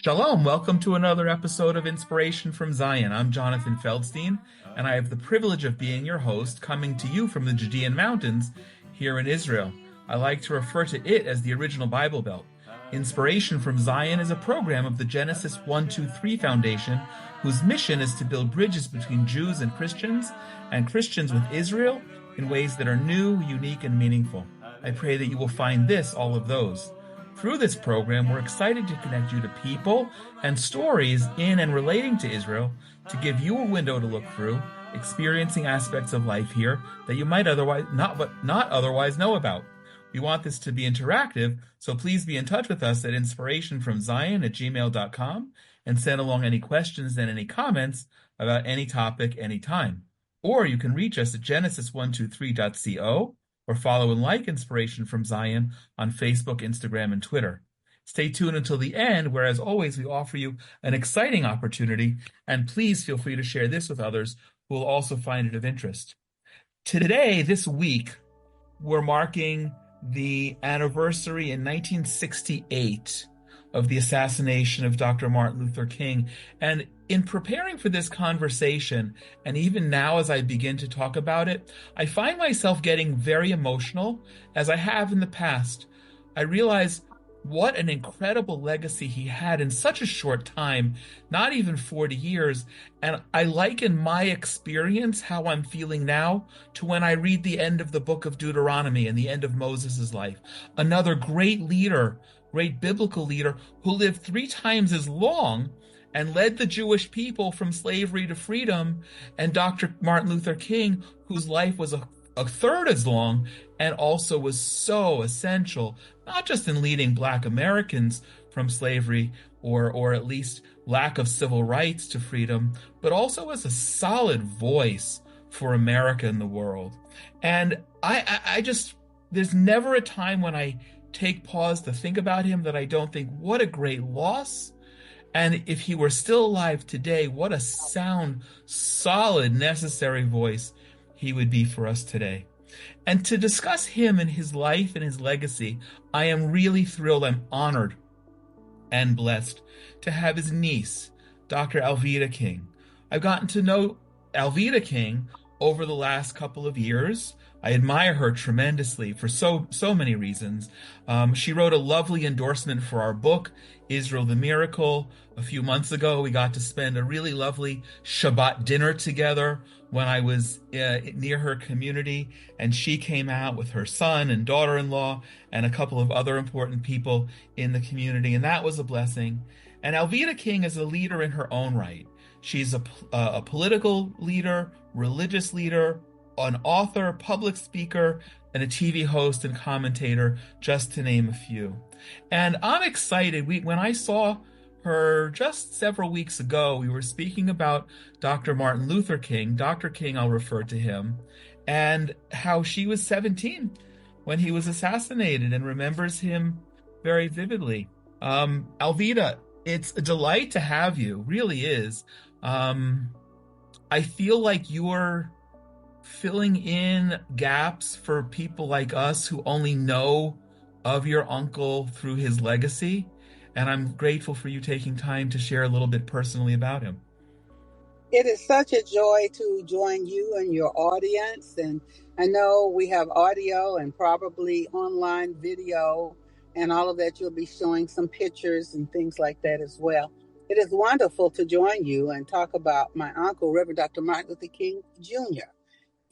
Shalom, welcome to another episode of Inspiration from Zion. I'm Jonathan Feldstein, and I have the privilege of being your host, coming to you from the Judean Mountains here in Israel. I like to refer to it as the original Bible Belt. Inspiration from Zion is a program of the Genesis 123 Foundation, whose mission is to build bridges between Jews and Christians with Israel in ways that are new, unique, and meaningful. I pray that you will find this all of those. Through this program, we're excited to connect you to people and stories in and relating to Israel to give you a window to look through, experiencing aspects of life here that you might otherwise not otherwise know about. We want this to be interactive, so please be in touch with us at inspirationfromzion@gmail.com and send along any questions and any comments about any topic anytime. Or you can reach us at genesis123.co or follow and like Inspiration from Zion on Facebook, Instagram, and Twitter. Stay tuned until the end, where, as always, we offer you an exciting opportunity, and please feel free to share this with others who will also find it of interest. Today, this week, we're marking the anniversary in 1968 of the assassination of Dr. Martin Luther King. And in preparing for this conversation, and even now as I begin to talk about it, I find myself getting very emotional, as I have in the past. I realize what an incredible legacy he had in such a short time, not even 40 years. And I liken my experience, how I'm feeling now, to when I read the end of the book of Deuteronomy and the end of Moses' life. Another great leader, great biblical leader, who lived 3 times as long and led the Jewish people from slavery to freedom, and Dr. Martin Luther King, whose life was a third as long and also was so essential, not just in leading Black Americans from slavery or at least lack of civil rights to freedom, but also as a solid voice for America in the world. And I just, there's never a time when I take pause to think about him that I don't think, what a great loss. And if he were still alive today, what a sound, solid, necessary voice he would be for us today. And to discuss him and his life and his legacy, I am really thrilled. I'm honored and blessed to have his niece, Dr. Alveda King. I've gotten to know Alveda King over the last couple of years. I admire her tremendously for so many reasons. She wrote a lovely endorsement for our book, Israel the Miracle. A few months ago, we got to spend a really lovely Shabbat dinner together when I was near her community, and she came out with her son and daughter-in-law and a couple of other important people in the community, and that was a blessing. And Alveda King is a leader in her own right. She's a political leader, religious leader, an author, public speaker, and a TV host and commentator, just to name a few. And I'm excited. When I saw her just several weeks ago, we were speaking about Dr. Martin Luther King, Dr. King, I'll refer to him, and how she was 17 when he was assassinated and remembers him very vividly. Alveda, it's a delight to have you, really is. I feel like you're filling in gaps for people like us who only know of your uncle through his legacy. And I'm grateful for you taking time to share a little bit personally about him. It is such a joy to join you and your audience. And I know we have audio and probably online video and all of that. You'll be showing some pictures and things like that as well. It is wonderful to join you and talk about my uncle, Reverend Dr. Martin Luther King Jr.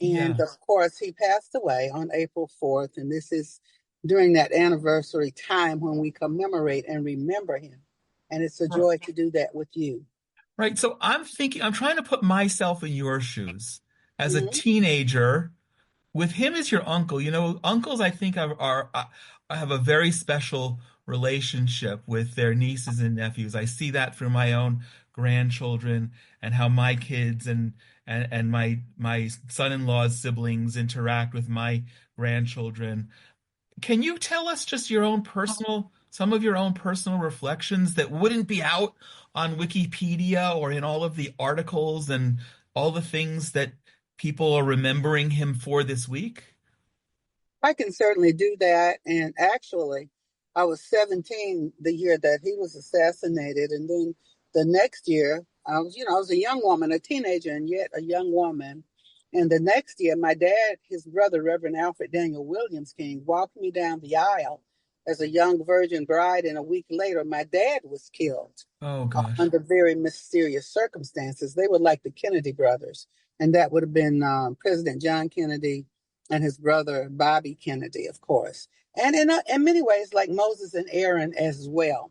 And of course, he passed away on April 4th. And this is during that anniversary time when we commemorate and remember him. And it's a joy to do that with you. Right. So I'm trying to put myself in your shoes as a teenager with him as your uncle. You know, uncles, I think, have a very special relationship with their nieces and nephews. I see that through my own grandchildren and how my kids and my son-in-law's siblings interact with my grandchildren. Can you tell us just some of your own personal reflections that wouldn't be out on Wikipedia or in all of the articles and all the things that people are remembering him for this week? I can certainly do that. And actually, I was 17 the year that he was assassinated. And then the next year, I was a young woman, a teenager, and yet a young woman. And the next year, my dad, his brother, Reverend Alfred Daniel Williams King, walked me down the aisle as a young virgin bride. And a week later, my dad was killed Oh gosh. under very mysterious circumstances. They were like the Kennedy brothers, and that would have been President John Kennedy and his brother Bobby Kennedy, of course, and in many ways like Moses and Aaron as well.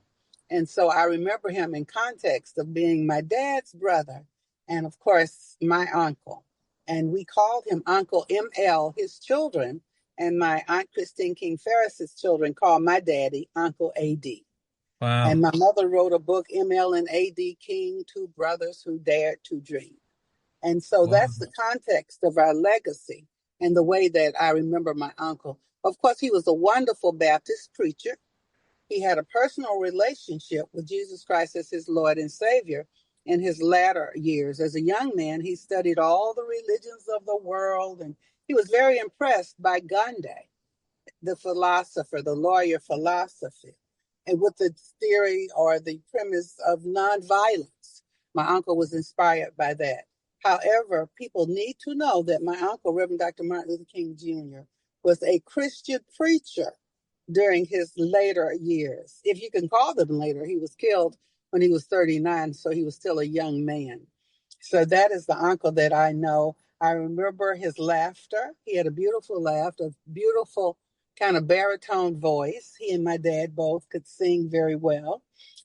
And so I remember him in context of being my dad's brother, and of course my uncle. And we called him Uncle ML. His children and my Aunt Christine King Ferris's children called my daddy Uncle AD. And Wow. my mother wrote a book, ML and AD King, Two Brothers Who Dared to Dream. And so Wow. that's the context of our legacy and the way that I remember my uncle. Of course, he was a wonderful Baptist preacher. He had a personal relationship with Jesus Christ as his Lord and Savior in his latter years. As a young man, he studied all the religions of the world, and he was very impressed by Gandhi, the philosopher, the lawyer philosophy, and with the theory or the premise of nonviolence. My uncle was inspired by that. However, people need to know that my uncle, Reverend Dr. Martin Luther King Jr., was a Christian preacher during his later years. If you can call them later, he was killed when he was 39, so he was still a young man. So that is the uncle that I know. I remember his laughter. He had a beautiful laugh, a beautiful kind of baritone voice. He and my dad both could sing very well.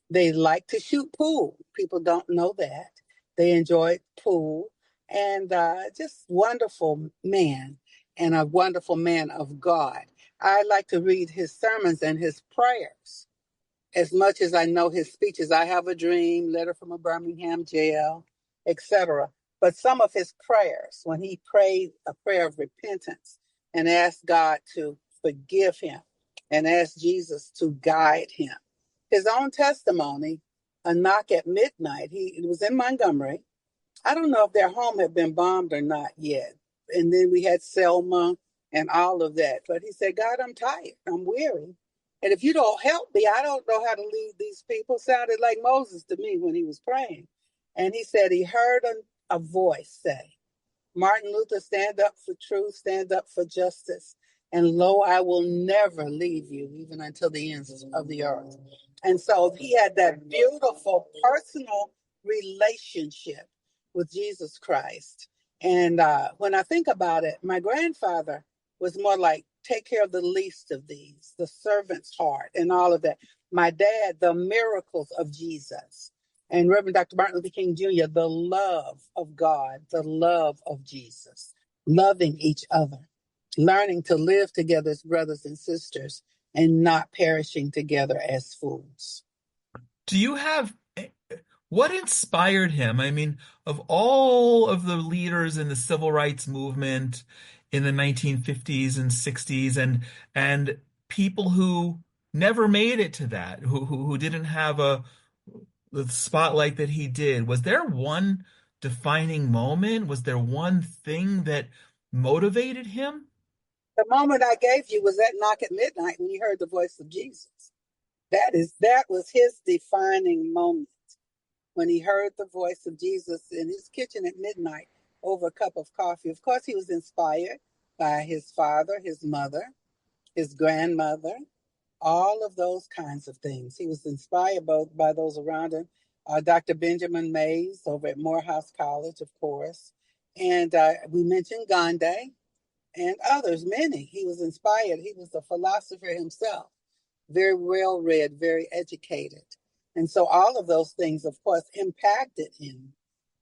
They liked to shoot pool. People don't know that. They enjoyed pool, and just wonderful man, and a wonderful man of God. I like to read his sermons and his prayers as much as I know his speeches. I Have a Dream, Letter from a Birmingham Jail, etc. But some of his prayers, when he prayed a prayer of repentance and asked God to forgive him and asked Jesus to guide him. His own testimony, a knock at midnight, it was in Montgomery. I don't know if their home had been bombed or not yet. And then we had Selma and all of that. But he said, God, I'm tired. I'm weary. And if you don't help me, I don't know how to lead these people. Sounded like Moses to me when he was praying. And he said he heard a voice say, Martin Luther, stand up for truth, stand up for justice. And lo, I will never leave you, even until the ends of the earth. And so he had that beautiful personal relationship with Jesus Christ. And when I think about it, my grandfather was more like, take care of the least of these, the servant's heart, and all of that. My dad, the miracles of Jesus. And Reverend Dr. Martin Luther King Jr., the love of God, the love of Jesus, loving each other, learning to live together as brothers and sisters, and not perishing together as fools. Do you have what inspired him? I mean, of all of the leaders in the civil rights movement in the 1950s and 60s and people who never made it to that, who didn't have the spotlight that he did, was there one defining moment? Was there one thing that motivated him? The moment I gave you was that knock at midnight when he heard the voice of Jesus. That was his defining moment, when he heard the voice of Jesus in his kitchen at midnight over a cup of coffee. Of course, he was inspired by his father, his mother, his grandmother, all of those kinds of things. He was inspired both by those around him. Dr. Benjamin Mays over at Morehouse College, of course. And we mentioned Gandhi and others, many. He was inspired. He was a philosopher himself, very well read, very educated. And so all of those things, of course, impacted him.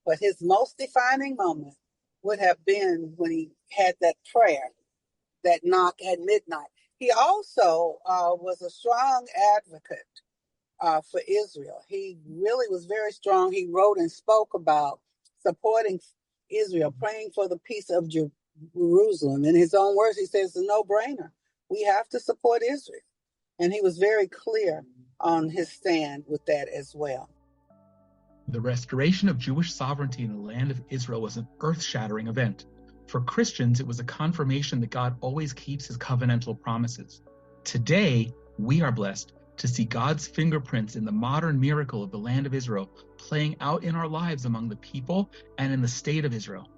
But his most defining moment would have been when he had that prayer, that knock at midnight. He also was a strong advocate for Israel. He really was very strong. He wrote and spoke about supporting Israel, praying for the peace of Jerusalem. In his own words, he says, it's a no-brainer. We have to support Israel. And he was very clear on his stand with that as well. The restoration of Jewish sovereignty in the land of Israel was an earth-shattering event. For Christians, it was a confirmation that God always keeps his covenantal promises. Today, We are blessed to see God's fingerprints in the modern miracle of the land of Israel playing out in our lives among the people and in the state of Israel.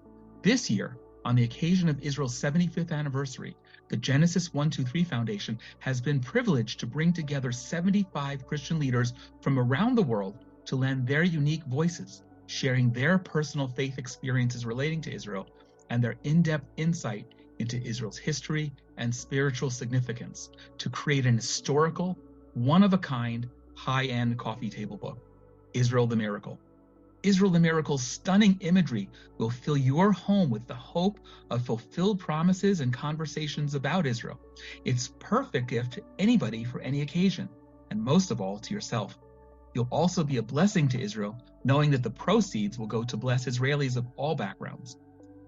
This year, on the occasion of Israel's 75th anniversary, the Genesis 123 Foundation has been privileged to bring together 75 Christian leaders from around the world to lend their unique voices, sharing their personal faith experiences relating to Israel and their in-depth insight into Israel's history and spiritual significance to create an historical, one-of-a-kind, high-end coffee table book, Israel the Miracle. Israel the Miracle's stunning imagery will fill your home with the hope of fulfilled promises and conversations about Israel. It's perfect gift to anybody for any occasion, and most of all to yourself. You'll also be a blessing to Israel, knowing that the proceeds will go to bless Israelis of all backgrounds.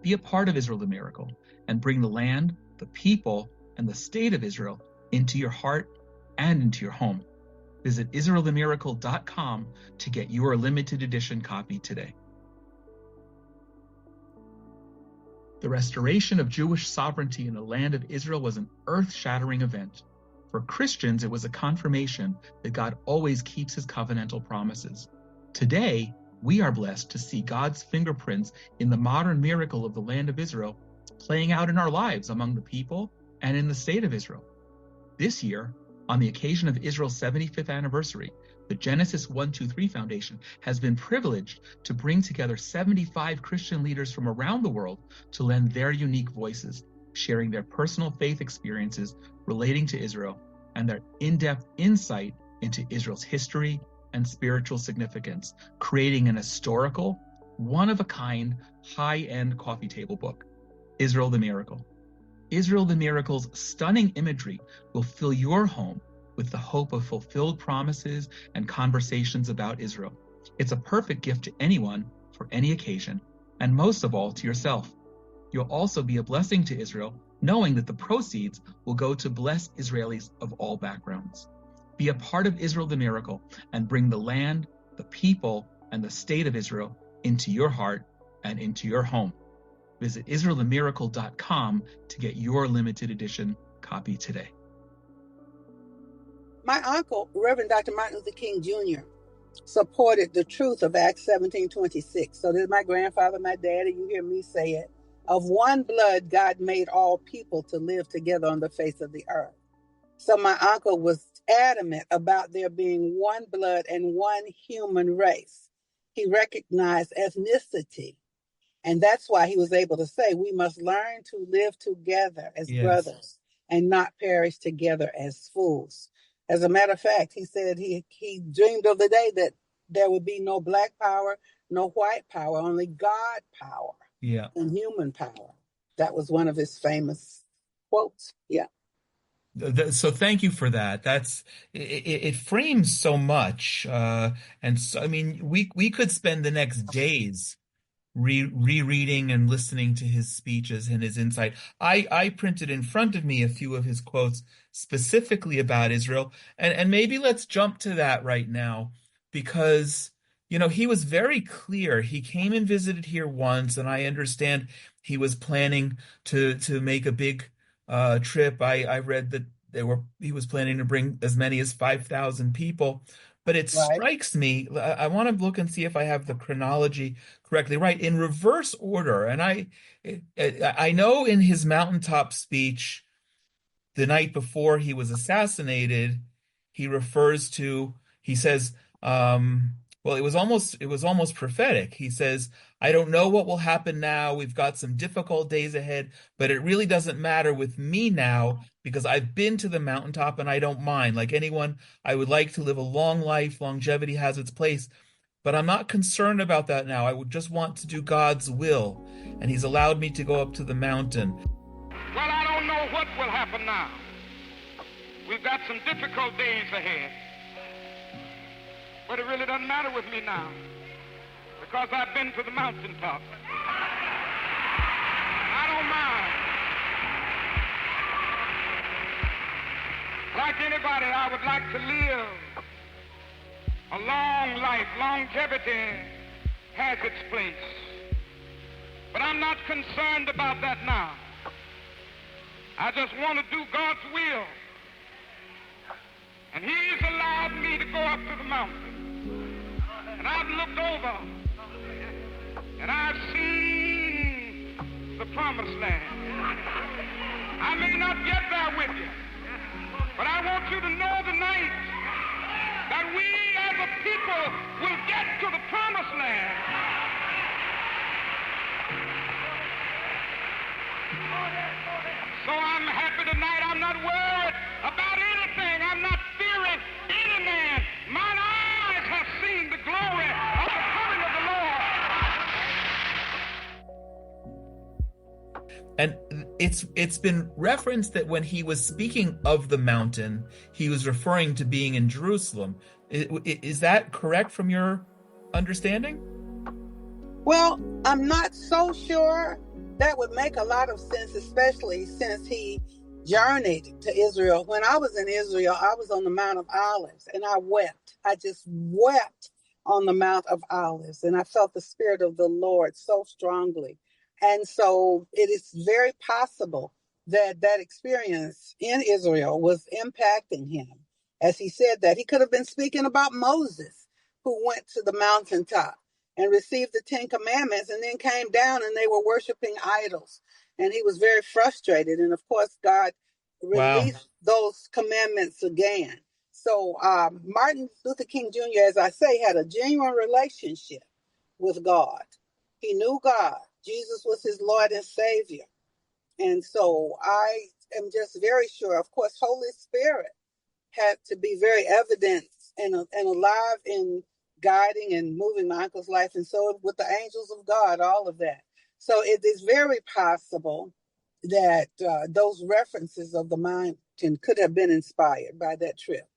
Be a part of Israel the Miracle and bring the land, the people, and the state of Israel into your heart and into your home. Visit IsraelTheMiracle.com to get your limited edition copy today. The restoration of Jewish sovereignty in the land of Israel was an earth-shattering event. For Christians, it was a confirmation that God always keeps his covenantal promises. Today, we are blessed to see God's fingerprints in the modern miracle of the land of Israel playing out in our lives among the people and in the state of Israel. This year, on the occasion of Israel's 75th anniversary, the Genesis 123 Foundation has been privileged to bring together 75 Christian leaders from around the world to lend their unique voices, sharing their personal faith experiences relating to Israel and their in-depth insight into Israel's history and spiritual significance, creating an historical, one-of-a-kind, high-end coffee table book, Israel the Miracle. Israel the Miracle's stunning imagery will fill your home with the hope of fulfilled promises and conversations about Israel. It's a perfect gift to anyone for any occasion, and most of all to yourself. You'll also be a blessing to Israel, knowing that the proceeds will go to bless Israelis of all backgrounds. Be a part of Israel the Miracle and bring the land, the people, and the state of Israel into your heart and into your home. Visit IsraelTheMiracle.com to get your limited edition copy today. My uncle, Reverend Dr. Martin Luther King Jr., supported the truth of Acts 17:26. So did my grandfather, my daddy. You hear me say it. Of one blood, God made all people to live together on the face of the earth. So my uncle was adamant about there being one blood and one human race. He recognized ethnicity. And that's why he was able to say, we must learn to live together as brothers and not perish together as fools. As a matter of fact, he said he dreamed of the day that there would be no black power, no white power, only God power and human power. That was one of his famous quotes. Yeah. So thank you for that. It frames so much. And so, I mean, we could spend the next days rereading and listening to his speeches and his insight. I printed in front of me a few of his quotes specifically about Israel, and maybe let's jump to that right now, because he was very clear. He came and visited here once, and I understand he was planning to make a big trip. I read that he was planning to bring as many as 5,000 people. But it strikes me, I want to look and see if I have the chronology correctly, right, in reverse order. And I know in his mountaintop speech the night before he was assassinated, he says, well, it was almost prophetic. He says, I don't know what will happen now. We've got some difficult days ahead, but it really doesn't matter with me now because I've been to the mountaintop and I don't mind. Like anyone, I would like to live a long life. Longevity has its place, but I'm not concerned about that now. I would just want to do God's will. And he's allowed me to go up to the mountain. Well, I don't know what will happen now. We've got some difficult days ahead. But it really doesn't matter with me now because I've been to the mountaintop. I don't mind. Like anybody, I would like to live a long life. Longevity has its place. But I'm not concerned about that now. I just want to do God's will. And he's allowed me to go up to the mountain. And I've looked over and I've seen the promised land. I may not get there with you, but I want you to know tonight that we as a people will get to the promised land. So I'm happy tonight. I'm not worried about anything. I'm not fearing any man. Mine eyes have seen the glory of the coming of the Lord. And it's been referenced that when he was speaking of the mountain, he was referring to being in Jerusalem. Is that correct from your understanding? Well, I'm not so sure. That would make a lot of sense, especially since he journeyed to Israel. When I was in Israel, I was on the Mount of Olives, and I wept. I just wept on the Mount of Olives, and I felt the Spirit of the Lord so strongly. And so it is very possible that that experience in Israel was impacting him. As he said that, he could have been speaking about Moses, who went to the mountaintop and received the 10 Commandments and then came down and they were worshiping idols. And he was very frustrated. And of course, God released those commandments again. So Martin Luther King Jr., as I say, had a genuine relationship with God. He knew God. Jesus was his Lord and Savior. And so I am just very sure, of course, Holy Spirit had to be very evident and alive in guiding and moving my uncle's life, and so with the angels of God, all of that. So it is very possible that those references of the mountain could have been inspired by that trip.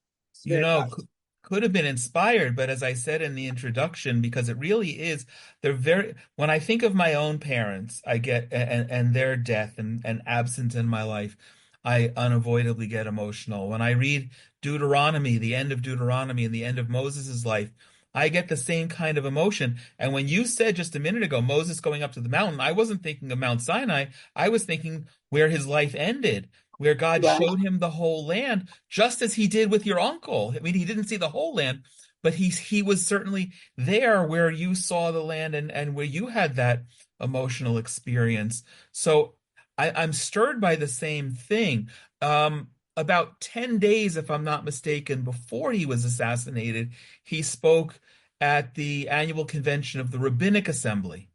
Could have been inspired, but as I said in the introduction, because it really is, when I think of my own parents, I get and their death and absence in my life, I unavoidably get emotional. When I read Deuteronomy, the end of Deuteronomy and the end of Moses' life, I get the same kind of emotion. And when you said just a minute ago, Moses going up to the mountain, I wasn't thinking of Mount Sinai. I was thinking where his life ended, where God showed him the whole land, just as he did with your uncle. I mean, he didn't see the whole land, but he was certainly there where you saw the land and where you had that emotional experience. So I'm stirred by the same thing. About 10 days, if I'm not mistaken, before he was assassinated, he spoke at the annual convention of the Rabbinic Assembly.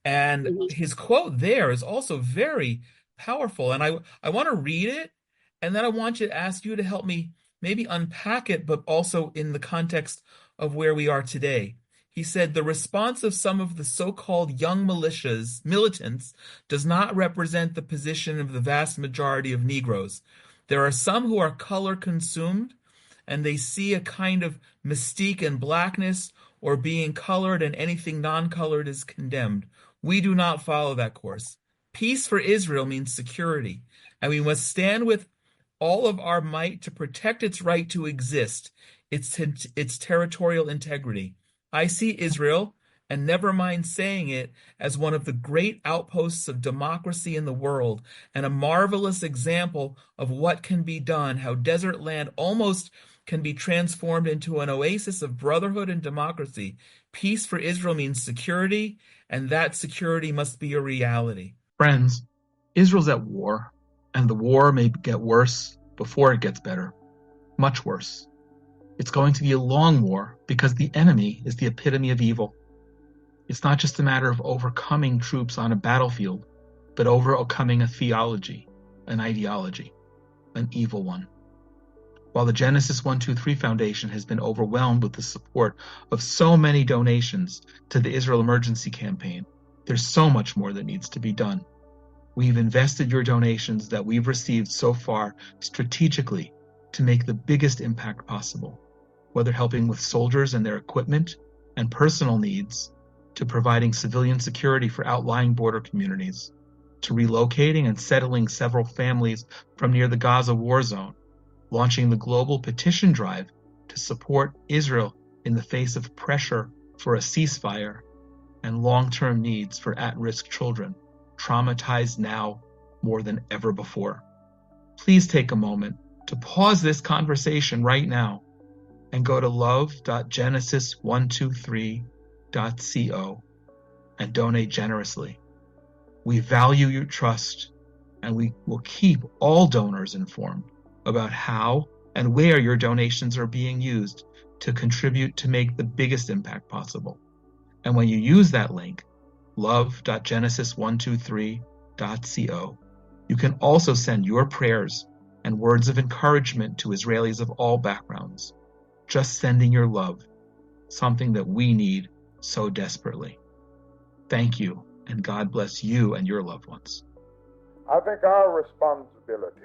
And his quote there is also very powerful. And I want to read it, and then I want to ask you to help me maybe unpack it, but also in the context of where we are today. He said, the response of some of the so-called young militants does not represent the position of the vast majority of Negroes. There are some who are color consumed, and they see a kind of mystique in blackness or being colored, and anything non-colored is condemned. We do not follow that course. Peace for Israel means security, and we must stand with all of our might to protect its right to exist, its territorial integrity. I see Israel, and never mind saying it, as one of the great outposts of democracy in the world, and a marvelous example of what can be done, how desert land almost can be transformed into an oasis of brotherhood and democracy. Peace for Israel means security, and that security must be a reality. Friends, Israel's at war, and the war may get worse before it gets better. Much worse. It's going to be a long war because the enemy is the epitome of evil. It's not just a matter of overcoming troops on a battlefield, but overcoming a theology, an ideology, an evil one. While the Genesis 123 Foundation has been overwhelmed with the support of so many donations to the Israel Emergency Campaign, there's so much more that needs to be done. We've invested your donations that we've received so far strategically to make the biggest impact possible, whether helping with soldiers and their equipment and personal needs, to providing civilian security for outlying border communities, to relocating and settling several families from near the Gaza war zone, launching the global petition drive to support Israel in the face of pressure for a ceasefire and long-term needs for at-risk children, traumatized now more than ever before. Please take a moment to pause this conversation right now and go to love.genesis123.co and donate generously. We value your trust, and we will keep all donors informed about how and where your donations are being used to contribute to make the biggest impact possible. And when you use that link, love.genesis123.co, you can also send your prayers and words of encouragement to Israelis of all backgrounds. Just sending your love, something that we need so desperately. Thank you, and God bless you and your loved ones. I think our responsibility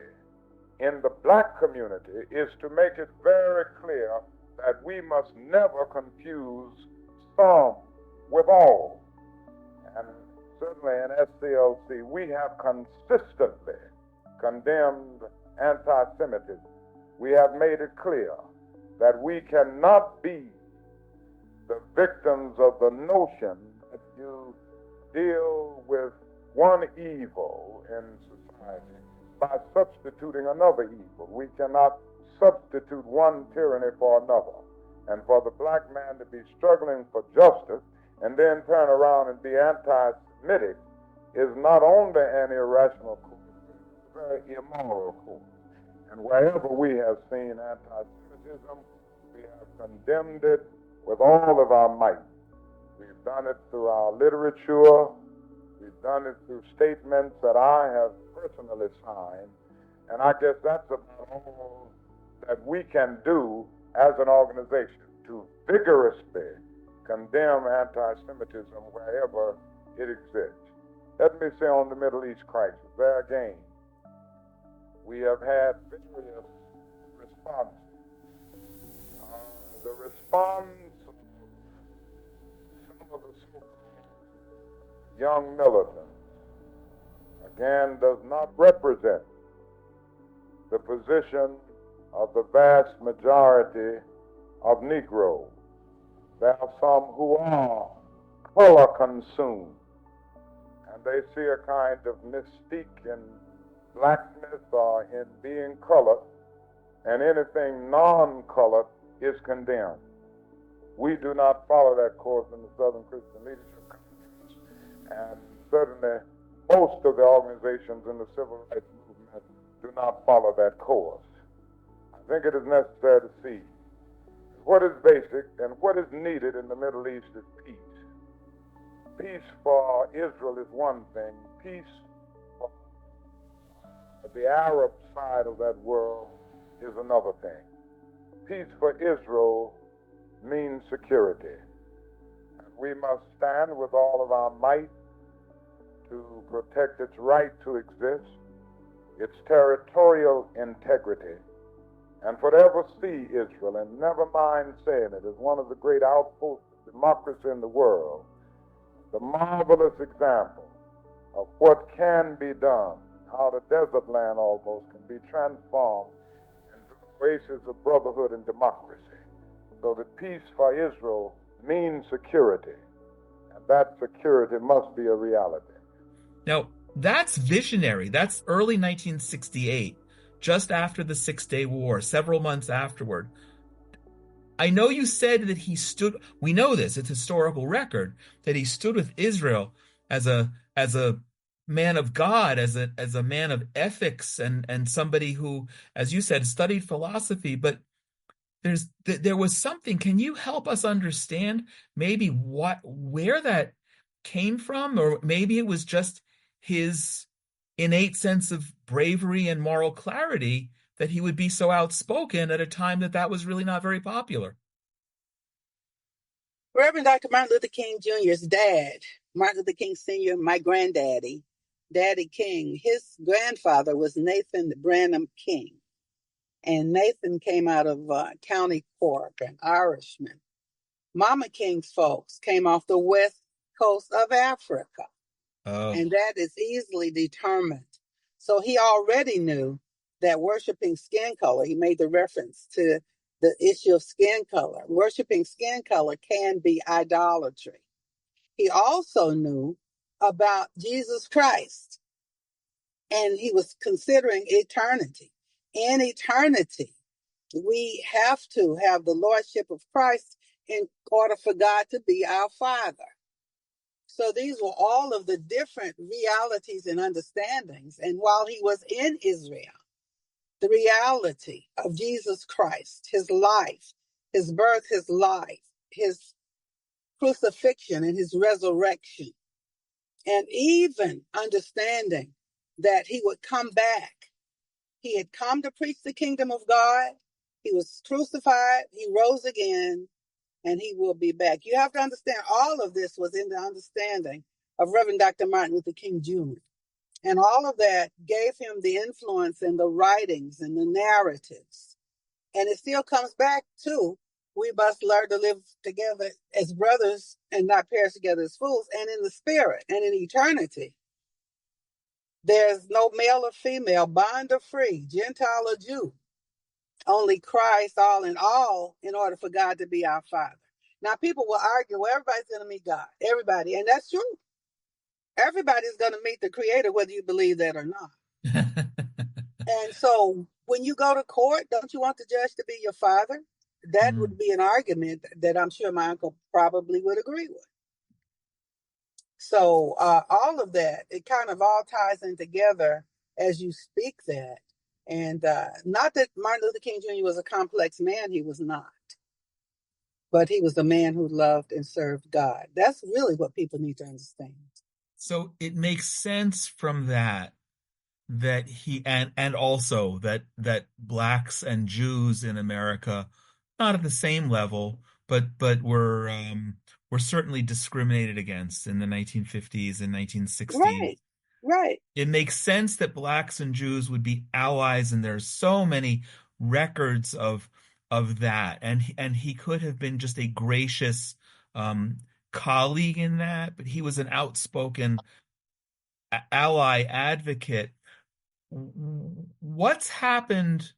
in the black community is to make it very clear that we must never confuse some with all. And certainly in SCLC, we have consistently condemned anti-Semitism. We have made it clear that we cannot be the victims of the notion that you deal with one evil in society by substituting another evil. We cannot substitute one tyranny for another. And for the black man to be struggling for justice and then turn around and be anti-Semitic is not only an irrational course, but it's a very immoral course. And wherever we have seen anti-Semitism, we have condemned it with all of our might. We've done it through our literature. We've done it through statements that I have personally signed. And I guess that's about all that we can do as an organization, to vigorously condemn anti-Semitism wherever it exists. Let me say on the Middle East crisis, there again, we have had various responses. The response of some of the so-called young militants, again, does not represent the position of the vast majority of Negroes. There are some who are color consumed, and they see a kind of mystique in blackness or in being colored, and anything non-colored is condemned. We do not follow that course in the Southern Christian Leadership Conference, and certainly most of the organizations in the civil rights movement do not follow that course. I think it is necessary to see what is basic and what is needed in the Middle East is peace. Peace for Israel is one thing. Peace for the Arab side of that world is another thing. Peace for Israel means security. And we must stand with all of our might to protect its right to exist, its territorial integrity, and forever see Israel, and never mind saying it, as one of the great outposts of democracy in the world, the marvelous example of what can be done, how the desert land almost can be transformed into an oasis of brotherhood and democracy. So that peace for Israel means security, and that security must be a reality. Now, that's visionary. That's early 1968, just after the Six-Day War, several months afterward. I know you said that he stood, we know this, it's historical record, that he stood with Israel as a man of God, as a man of ethics, and somebody who, as you said, studied philosophy. But there was something. Can you help us understand maybe where that came from? Or maybe it was just his innate sense of bravery and moral clarity that he would be so outspoken at a time that was really not very popular. Reverend Dr. Martin Luther King Jr.'s dad, Martin Luther King Sr., my granddaddy, Daddy King, his grandfather was Nathan Branham King. And Nathan came out of County Cork, an Irishman. Mama King's folks came off the west coast of Africa. Oh. And that is easily determined. So he already knew that worshiping skin color, he made the reference to the issue of skin color. Worshiping skin color can be idolatry. He also knew about Jesus Christ, and he was considering eternity. in eternity, we have to have the Lordship of Christ in order for God to be our Father. So these were all of the different realities and understandings. And while he was in Israel, the reality of Jesus Christ, his life, his birth, his life, his crucifixion and his resurrection, and even understanding that he would come back. He had come to preach the kingdom of God. He was crucified. He rose again, and he will be back. You have to understand all of this was in the understanding of Reverend Dr. Martin Luther King Jr. And all of that gave him the influence and the writings and the narratives. And it still comes back to, we must learn to live together as brothers and not perish together as fools, and in the spirit and in eternity. There's no male or female, bond or free, Gentile or Jew. Only Christ, all in order for God to be our Father. Now, people will argue, well, everybody's going to meet God. Everybody. And that's true. Everybody's going to meet the Creator, whether you believe that or not. And so when you go to court, don't you want the judge to be your father? That would be an argument that I'm sure my uncle probably would agree with. So all of that, it kind of all ties in together as you speak that. And not that Martin Luther King Jr. was a complex man, he was not. But he was a man who loved and served God. That's really what people need to understand. So it makes sense from that he and also that blacks and Jews in America, not at the same level, but were certainly discriminated against in the 1950s and 1960s. Right. It makes sense that blacks and Jews would be allies, and there's so many records of that. And he could have been just a gracious colleague in that, but he was an outspoken ally advocate. What's happened?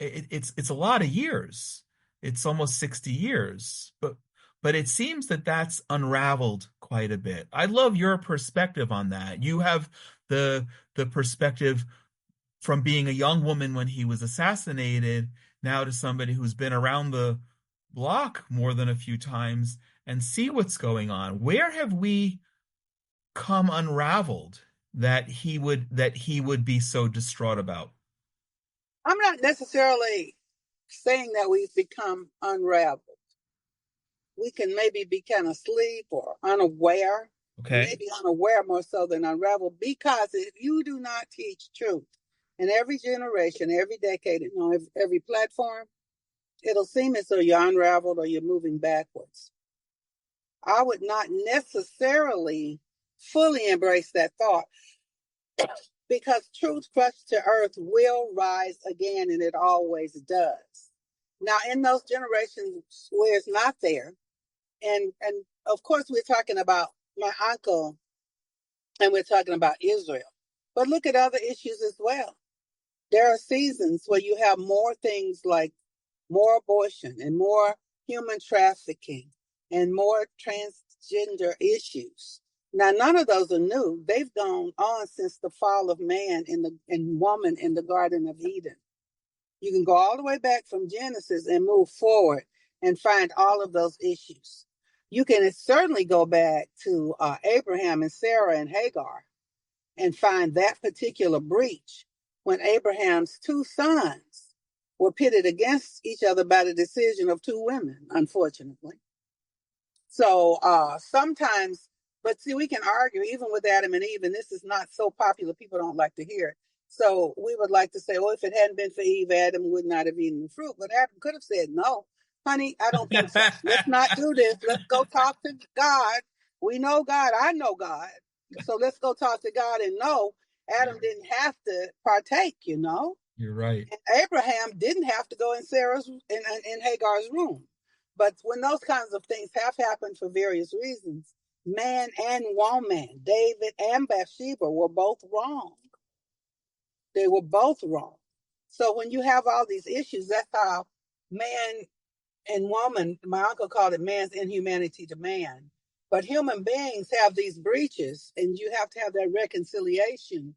It's a lot of years. It's almost 60 years, but it seems that that's unraveled quite a bit. I love your perspective on that. You have the perspective from being a young woman when he was assassinated, now to somebody who's been around the block more than a few times and see what's going on. Where have we come unraveled that he would be so distraught about? I'm not necessarily saying that we've become unraveled. We can maybe be kind of asleep or unaware. Okay. Maybe unaware more so than unraveled, because if you do not teach truth in every generation, every decade, every platform, it'll seem as though you're unraveled or you're moving backwards. I would not necessarily fully embrace that thought, because truth crushed to earth will rise again, and it always does. Now, in those generations where it's not there, and of course we're talking about my uncle, and we're talking about Israel, but look at other issues as well. There are seasons where you have more things like more abortion and more human trafficking and more transgender issues. Now, none of those are new. They've gone on since the fall of man and woman in the Garden of Eden. You can go all the way back from Genesis and move forward and find all of those issues. You can certainly go back to Abraham and Sarah and Hagar and find that particular breach when Abraham's two sons were pitted against each other by the decision of two women, unfortunately. So sometimes, but see, we can argue even with Adam and Eve, and this is not so popular, people don't like to hear it. So we would like to say, oh, if it hadn't been for Eve, Adam would not have eaten the fruit. But Adam could have said, no, honey, I don't think so. Let's not do this. Let's go talk to God. We know God. I know God. So let's go talk to God. And no, Adam didn't have to partake, You're right. And Abraham didn't have to go in in Hagar's room. But when those kinds of things have happened for various reasons, man and woman, David and Bathsheba, were both wrong. They were both wrong. So when you have all these issues, that's how man and woman, my uncle called it man's inhumanity to man. But human beings have these breaches, and you have to have that reconciliation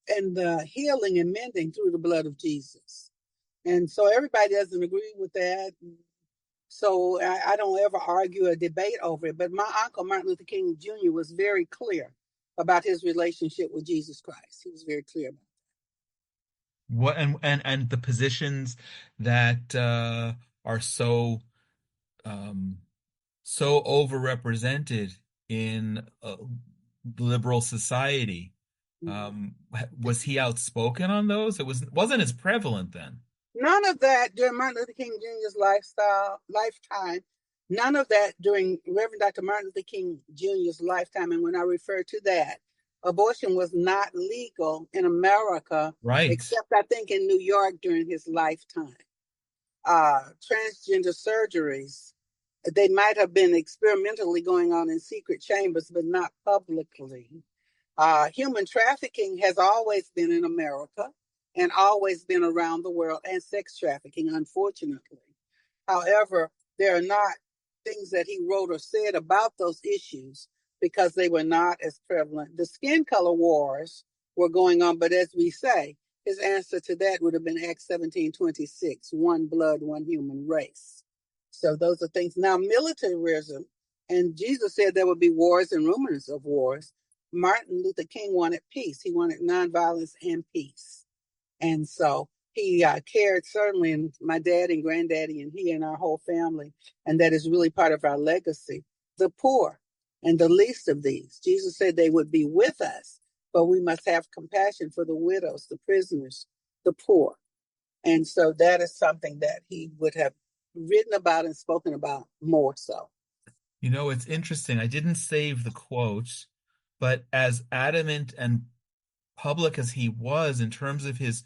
and the healing and mending through the blood of Jesus. And so everybody doesn't agree with that. So I don't ever argue or debate over it. But my uncle, Martin Luther King Jr., was very clear about his relationship with Jesus Christ. He was very clear about that. What and the positions that are so overrepresented in liberal society. Was he outspoken on those? Wasn't as prevalent then. None of that during Martin Luther King Jr.'s lifetime. None of that during Reverend Dr. Martin Luther King Jr.'s lifetime. And when I refer to that, abortion was not legal in America, right? Except I think in New York during his lifetime. Transgender surgeries, they might have been experimentally going on in secret chambers, but not publicly. Human trafficking has always been in America and always been around the world, and sex trafficking, unfortunately. However, there are not things that he wrote or said about those issues because they were not as prevalent. The skin color wars were going on, but as we say, his answer to that would have been Acts 17:26, one blood, one human race. So those are things. Now, militarism, and Jesus said there would be wars and rumors of wars. Martin Luther King wanted peace. He wanted nonviolence and peace. And so he cared certainly, and my dad and granddaddy and he and our whole family, and that is really part of our legacy, the poor and the least of these. Jesus said they would be with us, but we must have compassion for the widows, the prisoners, the poor. And so that is something that he would have written about and spoken about more so. You know, it's interesting. I didn't save the quote, but as adamant and public as he was in terms of his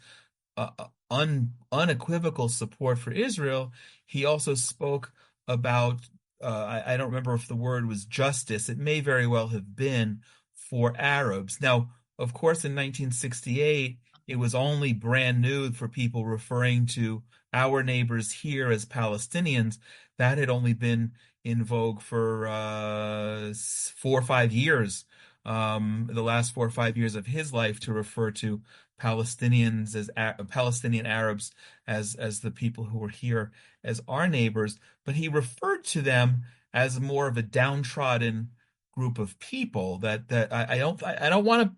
unequivocal support for Israel, he also spoke about, I don't remember if the word was justice. It may very well have been for Arabs. Now, of course, in 1968, it was only brand new for people referring to our neighbors here as Palestinians. That had only been in vogue for 4 or 5 years, the last 4 or 5 years of his life, to refer to Palestinians as Palestinian Arabs as the people who were here as our neighbors. But he referred to them as more of a downtrodden group of people. That I don't want to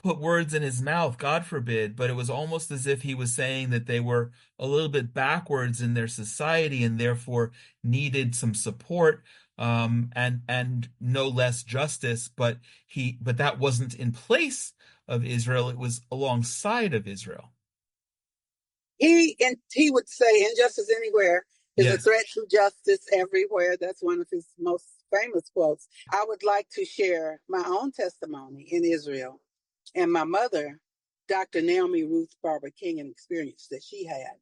put words in his mouth, God forbid, but it was almost as if he was saying that they were a little bit backwards in their society and therefore needed some support, and no less justice, but that wasn't in place of Israel, it was alongside of Israel. He would say injustice anywhere is a threat to justice everywhere. That's one of his most famous quotes. I would like to share my own testimony in Israel and my mother, Dr. Naomi Ruth Barber King, an experience that she had.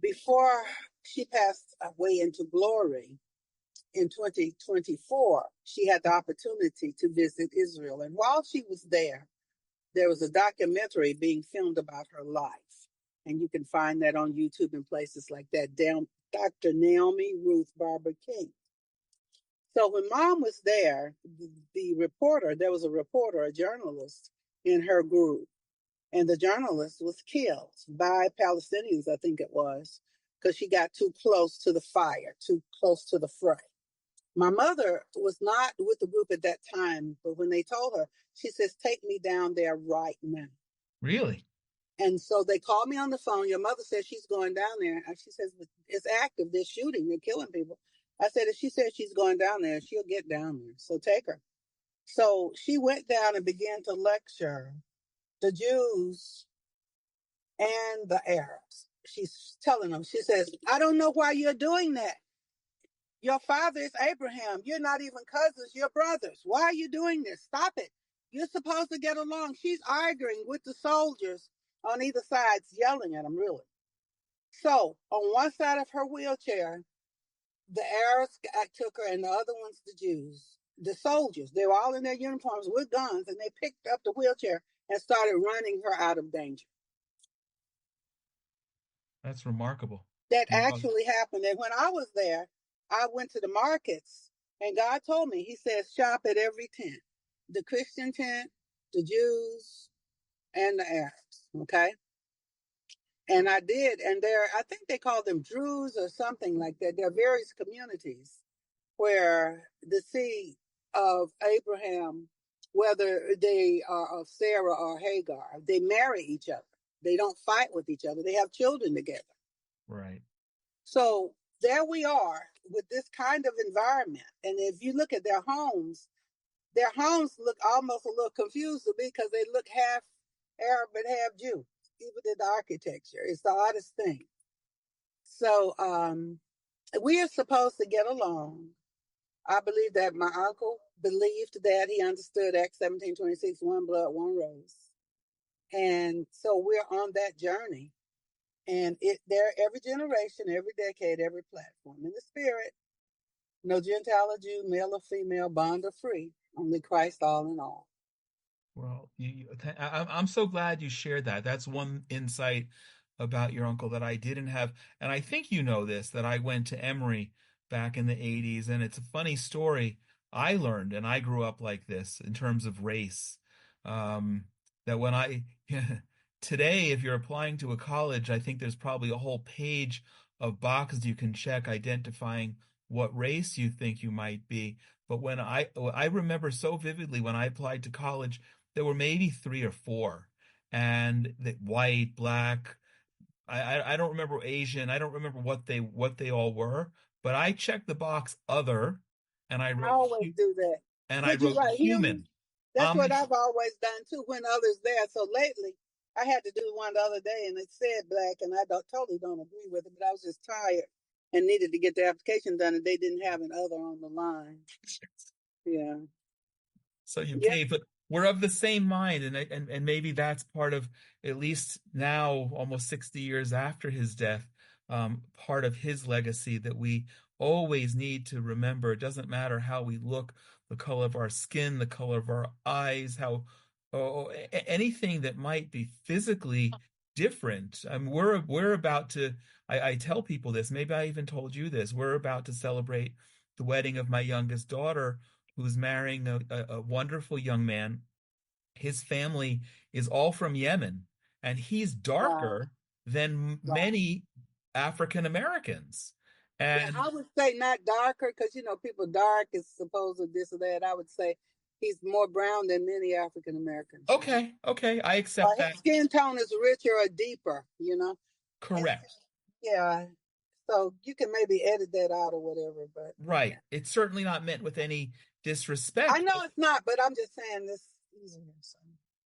Before she passed away into glory in 2024, she had the opportunity to visit Israel. And while she was there was a documentary being filmed about her life. And you can find that on YouTube and places like that. Dr. Naomi Ruth Barber King. So when Mom was there, there was a reporter, a journalist in her group. And the journalist was killed by Palestinians, I think it was, because she got too close to the fire, too close to the fray. My mother was not with the group at that time, but when they told her, she says, "Take me down there right now." Really? And so they called me on the phone. Your mother says she's going down there. And she says, "It's active. They're shooting. They're killing people." I said, if she says she's going down there, she'll get down there. So take her. So she went down and began to lecture the Jews and the Arabs. She's telling them, she says, "I don't know why you're doing that. Your father is Abraham. You're not even cousins. You're brothers. Why are you doing this? Stop it. You're supposed to get along." She's arguing with the soldiers on either side, yelling at them, really. So on one side of her wheelchair, the Arabs took her, and the other ones, the Jews, the soldiers. They were all in their uniforms with guns, and they picked up the wheelchair and started running her out of danger. That's remarkable. That actually happened. And when I was there, I went to the markets, and God told me, he says, shop at every tent. The Christian tent, the Jews, and the Arabs. Okay. And I did. And I think they call them Druze or something like that. There are various communities where the seed of Abraham, whether they are of Sarah or Hagar, they marry each other. They don't fight with each other. They have children together. Right. So there we are with this kind of environment. And if you look at their homes look almost a little confused to me because they look half Arab and half Jew, even in the architecture. It's the oddest thing. So we are supposed to get along. I believe that my uncle believed that he understood Acts 17:26, one blood, one rose. And so we're on that journey. And there, every generation, every decade, every platform. In the spirit, no Gentile or Jew, male or female, bond or free, only Christ all in all. Well, I'm so glad you shared that. That's one insight about your uncle that I didn't have. And I think you know this, that I went to Emory back in the 80s. And it's a funny story. I learned, and I grew up like this in terms of race, that when today, if you're applying to a college, I think there's probably a whole page of boxes you can check identifying what race you think you might be. But when I remember so vividly when I applied to college, there were maybe 3 or 4, and that white, black. I don't remember Asian. I don't remember what they all were. But I checked the box other, and I I wrote always do that. and I Did you wrote write human? human. That's what I've always done too when others there. So lately, I had to do one the other day, and it said black, and I totally don't agree with it, but I was just tired and needed to get the application done, and they didn't have an other on the line. Yeah. So you Yeah. gave, but we're of the same mind, and maybe that's part of, at least now, almost 60 years after his death, part of his legacy that we always need to remember. It doesn't matter how we look, the color of our skin, the color of our eyes, anything that might be physically different. We're about to. I tell people this. Maybe I even told you this. We're about to celebrate the wedding of my youngest daughter, who's marrying a wonderful young man. His family is all from Yemen, and he's darker than many African Americans. And I would say not darker, because people dark is supposed to this or that. I would say he's more brown than many African Americans. Okay, I accept that. His skin tone is richer or deeper, Correct. Yeah. So you can maybe edit that out or whatever, but right. It's certainly not meant with any disrespect. I know it's not, but I'm just saying this.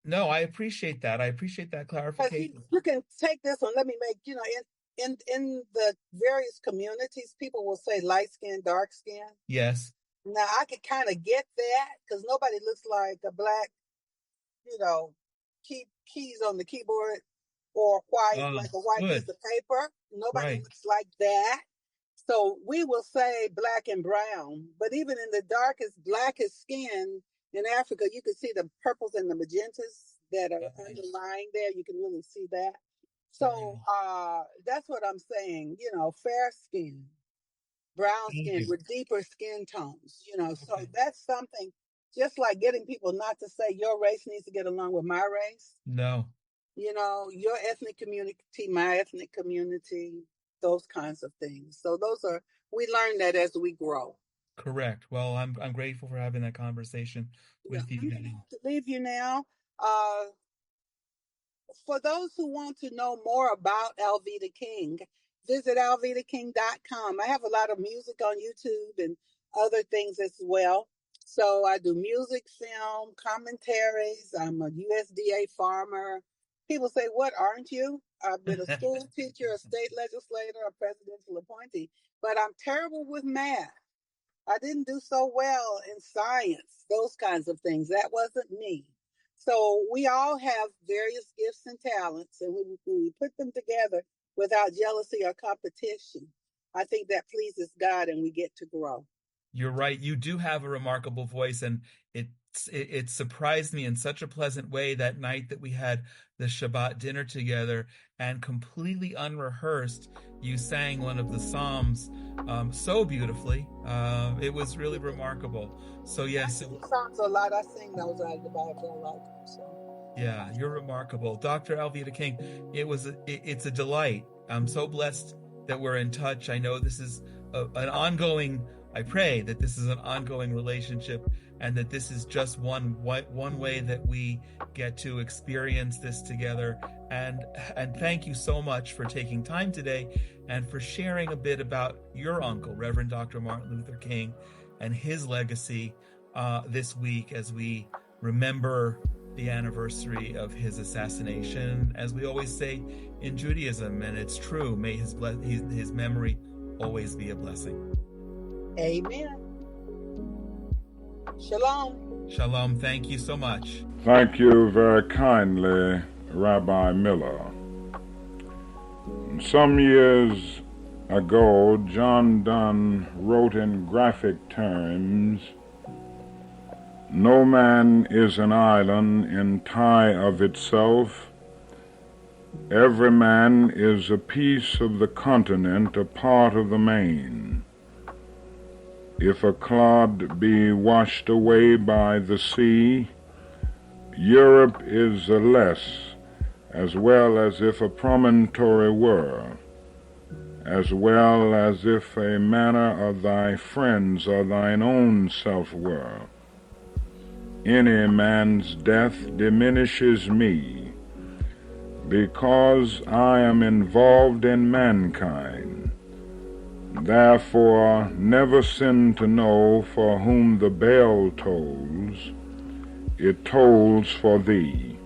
No, I appreciate that. I appreciate that clarification. You can take this one. Let me make, in the various communities, people will say light skin, dark skin. Yes. Now I could kind of get that because nobody looks like a black, keys on the keyboard or white, like a white piece of paper. Nobody looks like that. So we will say black and brown, but even in the blackest skin in Africa, you can see the purples and the magentas that are underlying there. You can really see that. So that's what I'm saying, fair skin, brown skin with deeper skin tones, so that's something, just like getting people not to say your race needs to get along with my race. No. Your ethnic community, my ethnic community, those kinds of things. So we learn that as we grow. Correct. Well, I'm grateful for having that conversation with you. I'm going to have to leave you now. For those who want to know more about Alveda King, visit alvedaking.com. I have a lot of music on YouTube and other things as well. So I do music, film, commentaries. I'm a USDA farmer. People say, what, aren't you? I've been a school teacher, a state legislator, a presidential appointee, but I'm terrible with math. I didn't do so well in science, those kinds of things. That wasn't me. So we all have various gifts and talents, and when we put them together without jealousy or competition, I think that pleases God and we get to grow. You're right. You do have a remarkable voice, and it surprised me in such a pleasant way that night that we had the Shabbat dinner together, and completely unrehearsed, you sang one of the Psalms so beautifully. It was really remarkable. So yes, Psalms a lot. I sing those out of the Bible a lot. So. Yeah, you're remarkable. Dr. Alveda King, it's a delight. I'm so blessed that we're in touch. I know this is an ongoing, I pray that this is an ongoing relationship and that this is just one way that we get to experience this together. And thank you so much for taking time today and for sharing a bit about your uncle, Reverend Dr. Martin Luther King, and his legacy this week as we remember the anniversary of his assassination, as we always say in Judaism, and it's true. May his memory always be a blessing. Amen. Shalom. Shalom. Thank you so much. Thank you very kindly, Rabbi Miller. Some years ago, John Donne wrote in graphic terms, "No man is an island in tie of itself. Every man is a piece of the continent, a part of the main. If a clod be washed away by the sea, Europe is a less, as well as if a promontory were, as well as if a manner of thy friends or thine own self were. Any man's death diminishes me, because I am involved in mankind. Therefore never sin to know for whom the bell tolls, it tolls for thee."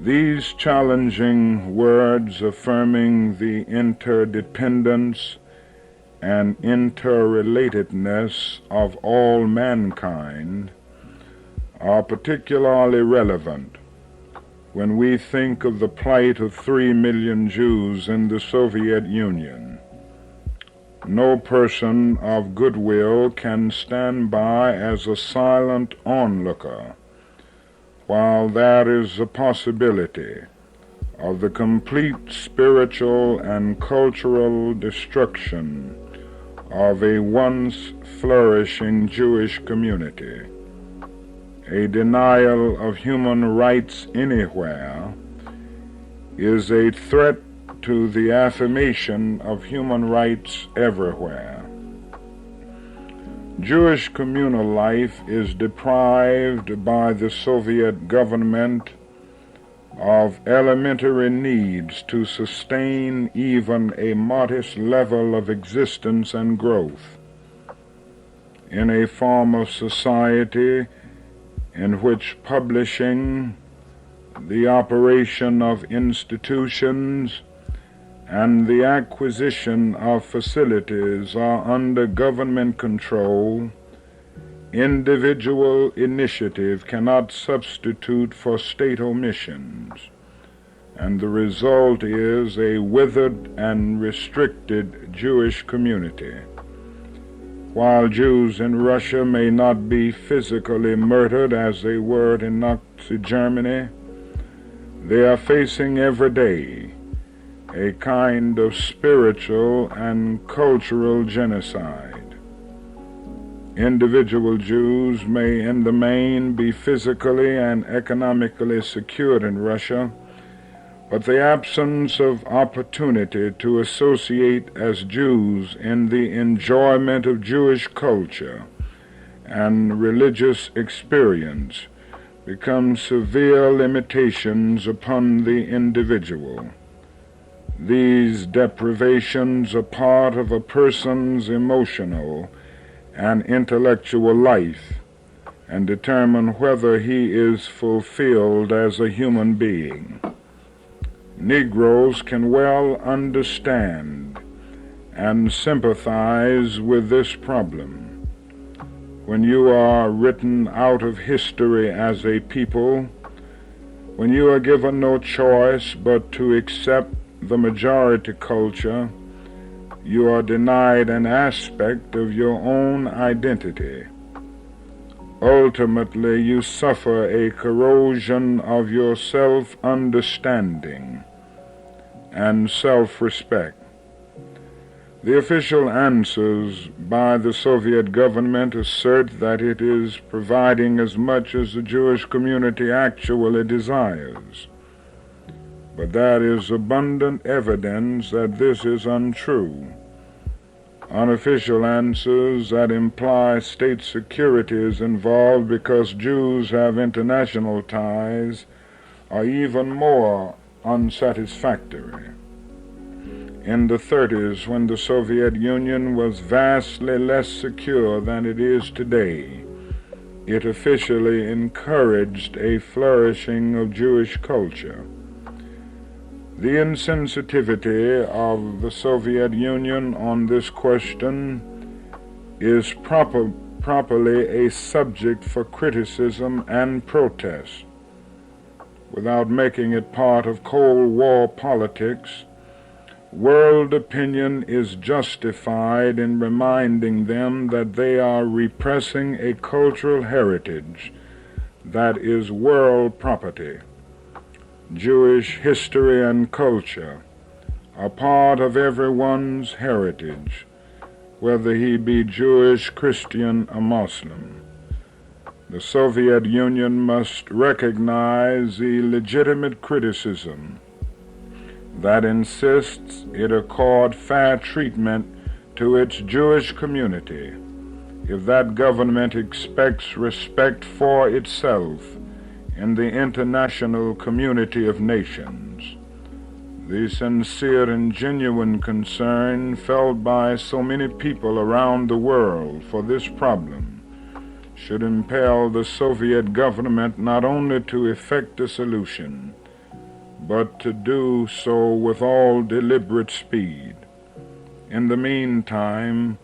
These challenging words affirming the interdependence and interrelatedness of all mankind are particularly relevant when we think of the plight of 3 million Jews in the Soviet Union. No person of goodwill can stand by as a silent onlooker while there is a possibility of the complete spiritual and cultural destruction of a once flourishing Jewish community. A denial of human rights anywhere is a threat to the affirmation of human rights everywhere. Jewish communal life is deprived by the Soviet government of elementary needs to sustain even a modest level of existence and growth. In a form of society in which publishing, the operation of institutions, and the acquisition of facilities are under government control, individual initiative cannot substitute for state omissions, and the result is a withered and restricted Jewish community. While Jews in Russia may not be physically murdered as they were in Nazi Germany, they are facing every day a kind of spiritual and cultural genocide. Individual Jews may in the main be physically and economically secured in Russia, but the absence of opportunity to associate as Jews in the enjoyment of Jewish culture and religious experience become severe limitations upon the individual. These deprivations are part of a person's emotional and intellectual life and determine whether he is fulfilled as a human being. Negroes can well understand and sympathize with this problem. When you are written out of history as a people, when you are given no choice but to accept the majority culture, you are denied an aspect of your own identity. Ultimately, you suffer a corrosion of your self-understanding and self-respect. The official answers by the Soviet government assert that it is providing as much as the Jewish community actually desires. But there is abundant evidence that this is untrue. Unofficial answers that imply state security is involved because Jews have international ties are even more unsatisfactory. In the 30s, when the Soviet Union was vastly less secure than it is today, it officially encouraged a flourishing of Jewish culture. The insensitivity of the Soviet Union on this question is properly a subject for criticism and protest. Without making it part of Cold War politics, world opinion is justified in reminding them that they are repressing a cultural heritage that is world property. Jewish history and culture are part of everyone's heritage, whether he be Jewish, Christian, or Muslim. The Soviet Union must recognize the legitimate criticism that insists it accord fair treatment to its Jewish community if that government expects respect for itself in the international community of nations. The sincere and genuine concern felt by so many people around the world for this problem should impel the Soviet government not only to effect a solution, but to do so with all deliberate speed. In the meantime,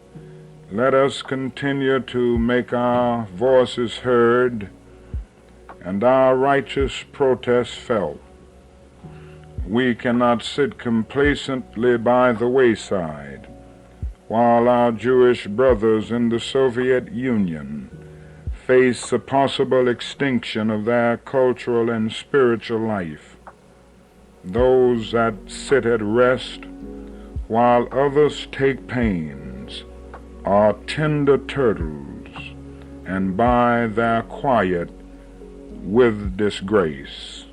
let us continue to make our voices heard and our righteous protests felt. We cannot sit complacently by the wayside while our Jewish brothers in the Soviet Union face a possible extinction of their cultural and spiritual life. Those that sit at rest while others take pains are tender turtles, and by their quiet with disgrace.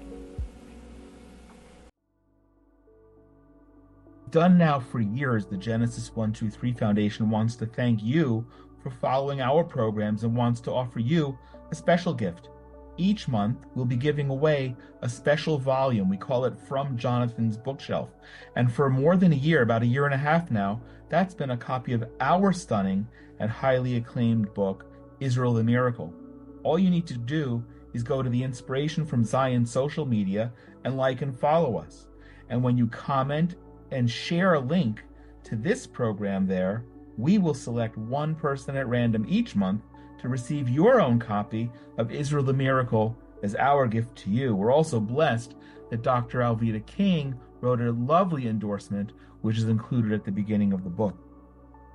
Done now for years, the Genesis 123 Foundation wants to thank you for following our programs and wants to offer you a special gift. Each month, we'll be giving away a special volume. We call it From Jonathan's Bookshelf. And for more than a year, about a year and a half now, that's been a copy of our stunning and highly acclaimed book, Israel the Miracle. All you need to do is go to the Inspiration from Zion social media and like and follow us. And when you comment and share a link to this program there, we will select one person at random each month to receive your own copy of Israel the Miracle as our gift to you. We're also blessed that Dr. Alveda King wrote a lovely endorsement, which is included at the beginning of the book.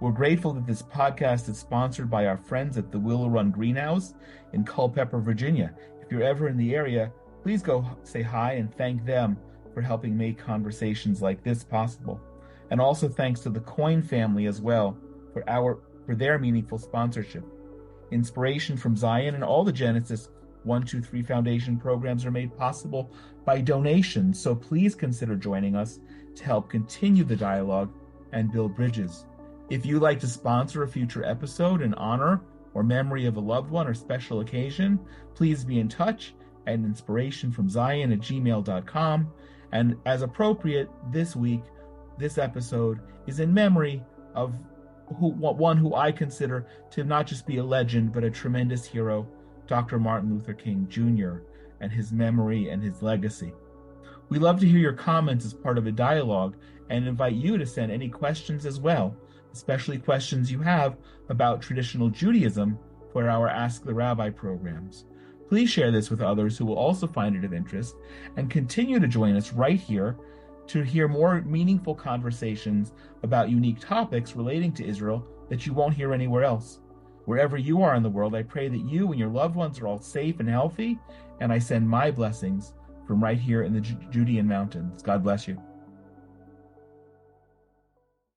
We're grateful that this podcast is sponsored by our friends at the Willow Run Greenhouse in Culpeper, Virginia. If you're ever in the area, please go say hi and thank them for helping make conversations like this possible. And also thanks to the Coin family as well for their meaningful sponsorship. Inspiration from Zion and all the Genesis 123 Foundation programs are made possible by donations, so please consider joining us to help continue the dialogue and build bridges. If you'd like to sponsor a future episode in honor or memory of a loved one or special occasion, please be in touch at inspirationfromzion@gmail.com. And as appropriate, this week, this episode is in memory of one who I consider to not just be a legend, but a tremendous hero, Dr. Martin Luther King Jr., and his memory and his legacy. We love to hear your comments as part of a dialogue and invite you to send any questions as well, especially questions you have about traditional Judaism for our Ask the Rabbi programs. Please share this with others who will also find it of interest, and continue to join us right here to hear more meaningful conversations about unique topics relating to Israel that you won't hear anywhere else. Wherever you are in the world, I pray that you and your loved ones are all safe and healthy, and I send my blessings from right here in the Judean mountains. God bless you.